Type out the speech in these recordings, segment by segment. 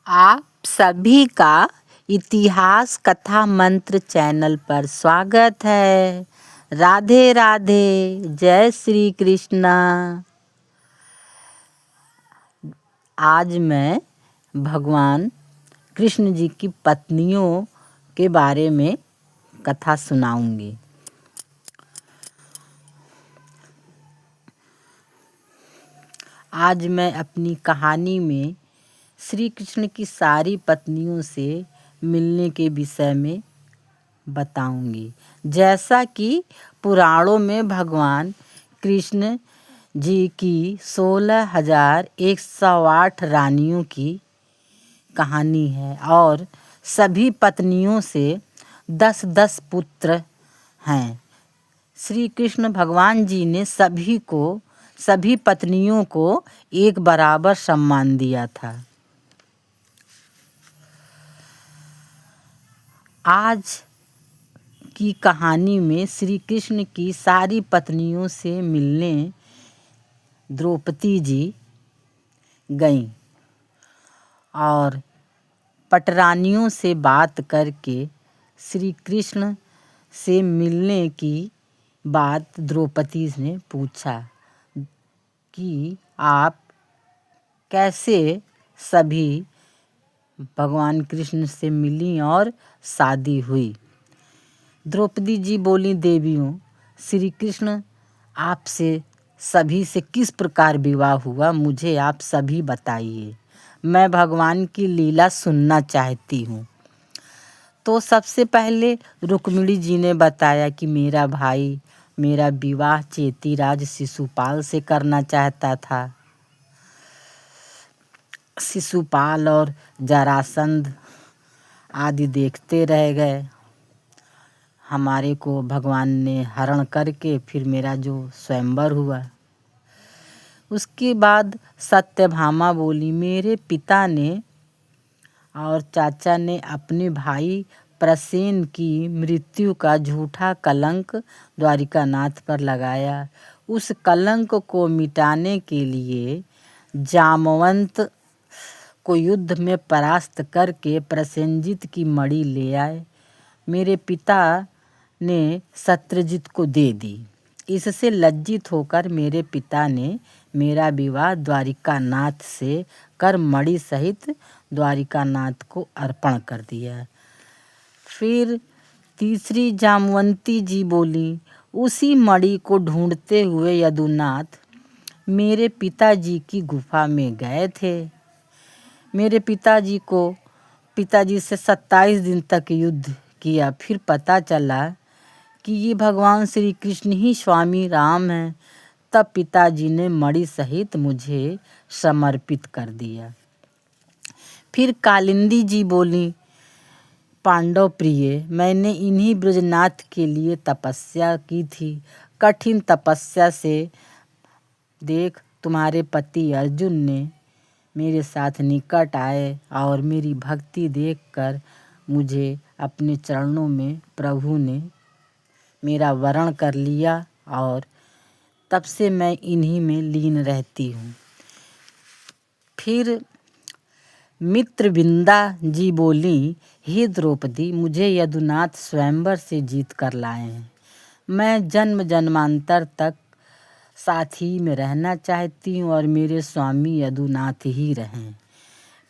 आप सभी का इतिहास कथा मंत्र चैनल पर स्वागत है। राधे राधे, जय श्री कृष्णा। आज मैं भगवान कृष्ण जी की पत्नियों के बारे में कथा सुनाऊंगी। आज मैं अपनी कहानी में श्री कृष्ण की सारी पत्नियों से मिलने के विषय में बताऊंगी। जैसा कि पुराणों में भगवान कृष्ण जी की 16,108 रानियों की कहानी है और सभी पत्नियों से 10-10 पुत्र हैं। श्री कृष्ण भगवान जी ने सभी पत्नियों को एक बराबर सम्मान दिया था। आज की कहानी में श्री कृष्ण की सारी पत्नियों से मिलने द्रौपदी जी गईं और पटरानियों से बात करके श्री कृष्ण से मिलने की बात द्रौपदी ने पूछा कि आप कैसे सभी भगवान कृष्ण से मिली और शादी हुई। द्रौपदी जी बोली, देवियों, श्री कृष्ण आपसे सभी से किस प्रकार विवाह हुआ, मुझे आप सभी बताइए। मैं भगवान की लीला सुनना चाहती हूँ। तो सबसे पहले रुक्मिणी जी ने बताया कि मेरा भाई मेरा विवाह चेतीराज शिशुपाल से करना चाहता था। शिशुपाल और जरासंध आदि देखते रह गए। हमारे को भगवान ने हरण करके फिर मेरा जो स्वयंवर हुआ। उसके बाद सत्यभामा बोली, मेरे पिता ने और चाचा ने अपने भाई प्रसेन की मृत्यु का झूठा कलंक द्वारिकानाथ पर लगाया। उस कलंक को मिटाने के लिए जामवंत को युद्ध में परास्त करके प्रसेनजित की मणि ले आए। मेरे पिता ने शत्रुजित को दे दी। इससे लज्जित होकर मेरे पिता ने मेरा विवाह द्वारिकानाथ से कर मणि सहित द्वारिकानाथ को अर्पण कर दिया। फिर तीसरी जामवंती जी बोली, उसी मणि को ढूंढते हुए यदुनाथ मेरे पिताजी की गुफा में गए थे। मेरे पिताजी से 27 दिन तक युद्ध किया। फिर पता चला कि ये भगवान श्री कृष्ण ही स्वामी राम हैं। तब पिताजी ने मणि सहित मुझे समर्पित कर दिया। फिर कालिंदी जी बोली, पांडव प्रिय, मैंने इन्हीं ब्रजनाथ के लिए तपस्या की थी। कठिन तपस्या से देख तुम्हारे पति अर्जुन ने मेरे साथ निकट आए और मेरी भक्ति देखकर मुझे अपने चरणों में प्रभु ने मेरा वरण कर लिया और तब से मैं इन्हीं में लीन रहती हूँ। फिर मित्रविंदा जी बोली, हे द्रौपदी, मुझे यदुनाथ स्वयंवर से जीत कर लाए हैं। मैं जन्म जन्मांतर तक साथ ही में रहना चाहती हूँ और मेरे स्वामी यदुनाथ ही रहें।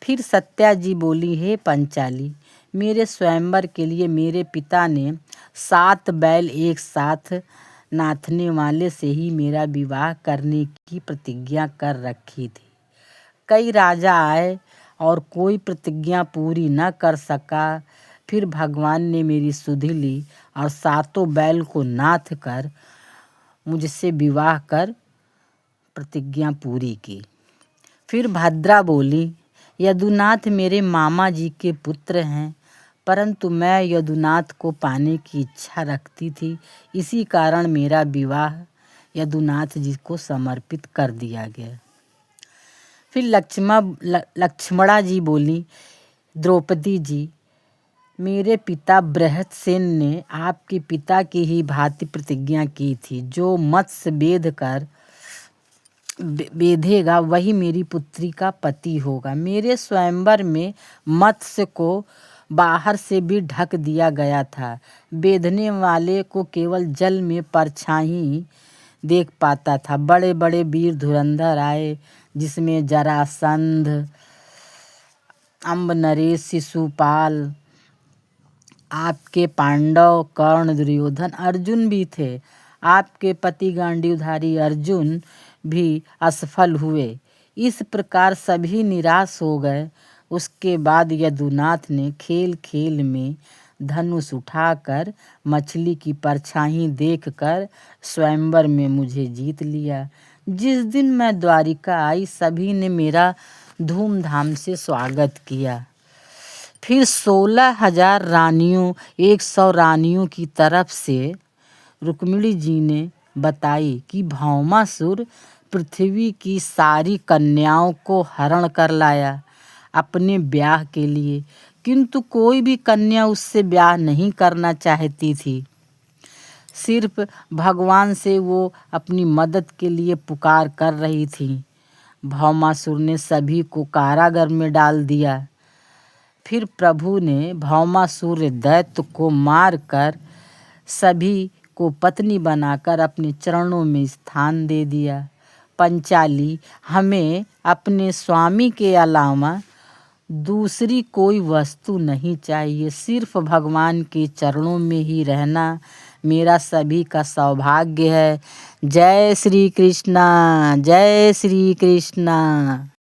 फिर सत्या जी बोली, हे पंचाली, मेरे स्वयंवर के लिए मेरे पिता ने 7 बैल एक साथ नाथने वाले से ही मेरा विवाह करने की प्रतिज्ञा कर रखी थी। कई राजा आए और कोई प्रतिज्ञा पूरी न कर सका। फिर भगवान ने मेरी सुधि ली और 7 बैल को नाथ कर मुझसे विवाह कर प्रतिज्ञा पूरी की। फिर भद्रा बोली, यदुनाथ मेरे मामा जी के पुत्र हैं, परंतु मैं यदुनाथ को पाने की इच्छा रखती थी। इसी कारण मेरा विवाह यदुनाथ जी को समर्पित कर दिया गया। फिर लक्ष्मणा जी बोली, द्रौपदी जी, मेरे पिता बृहस्सेन ने आपके पिता की ही भांति प्रतिज्ञा की थी, जो मत्स्य वेध कर बेधेगा वही मेरी पुत्री का पति होगा। मेरे स्वयंवर में मत्स्य को बाहर से भी ढक दिया गया था। बेधने वाले को केवल जल में परछाई देख पाता था। बड़े बड़े वीर धुरंधर आए, जिसमें जरासंध, अम्ब नरेश, शिशुपाल, आपके पांडव, कर्ण, दुर्योधन, अर्जुन भी थे। आपके पति गांडीवधारी अर्जुन भी असफल हुए। इस प्रकार सभी निराश हो गए। उसके बाद यदुनाथ ने खेल खेल में धनुष उठाकर मछली की परछाई देखकर स्वयंवर में मुझे जीत लिया। जिस दिन मैं द्वारिका आई, सभी ने मेरा धूमधाम से स्वागत किया। फिर 16,000 रानियों, 100 रानियों की तरफ से रुक्मिणी जी ने बताई कि भौमासुर पृथ्वी की सारी कन्याओं को हरण कर लाया अपने ब्याह के लिए, किंतु कोई भी कन्या उससे ब्याह नहीं करना चाहती थी। सिर्फ भगवान से वो अपनी मदद के लिए पुकार कर रही थी। भौमासुर ने सभी को कारागार में डाल दिया। फिर प्रभु ने भौमासुर दैत्य को मारकर सभी को पत्नी बनाकर अपने चरणों में स्थान दे दिया। पंचाली, हमें अपने स्वामी के अलावा दूसरी कोई वस्तु नहीं चाहिए। सिर्फ भगवान के चरणों में ही रहना मेरा सभी का सौभाग्य है। जय श्री कृष्णा, जय श्री कृष्णा।